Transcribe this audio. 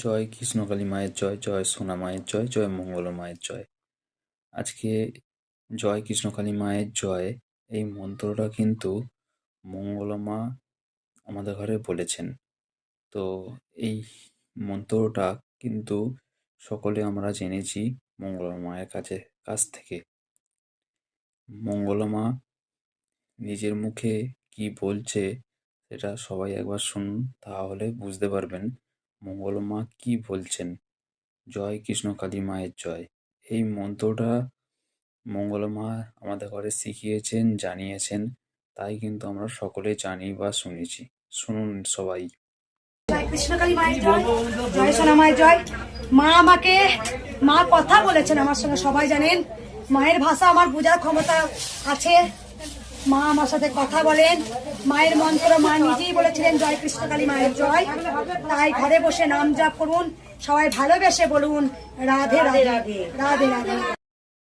জয় কৃষ্ণকালী মায়ের জয়, জয় সোনা মায়ের জয়, জয় মঙ্গল মায়ের জয়। আজকে জয় কৃষ্ণকালী মায়ের জয় এই মন্ত্রটা কিন্তু মঙ্গলা মা আমাদের ঘরে বলেছেন। তো এই মন্ত্রটা কিন্তু সকলে আমরা জেনেছি মঙ্গলা মায়ের কাছ থেকে। মঙ্গলা মা নিজের মুখে কি বলছে সেটা সবাই একবার শুনুন, তাহলে বুঝতে পারবেন মঙ্গলা মা কি বলছেন। জয় কৃষ্ণকালী মায়ের জয় এই মন্ত্রটা মঙ্গলা মা আমাদের ঘরে শিখিয়েছেন, জানিয়েছেন, তাই কিন্তু আমরা সকলে জানি বা শুনেছি। শুনুন সবাই। জয় কৃষ্ণকালী মায়ের জয়, জয় সোনা মায়ের জয়। মা কথা বলেছেন আমার সঙ্গে, সবাই জানেন মায়ের ভাষা আমার বোঝার ক্ষমতা আছে। মা আমার সাথে কথা বলেন, মায়ের মন্ত্র মা নিজেই বলেছিলেন জয় কৃষ্ণকালী মায়ের জয়। তাই ঘরে বসে নাম জপ করুন, সবাই ভালোবেসে বলুন রাধে রাধে রাধে রাধে।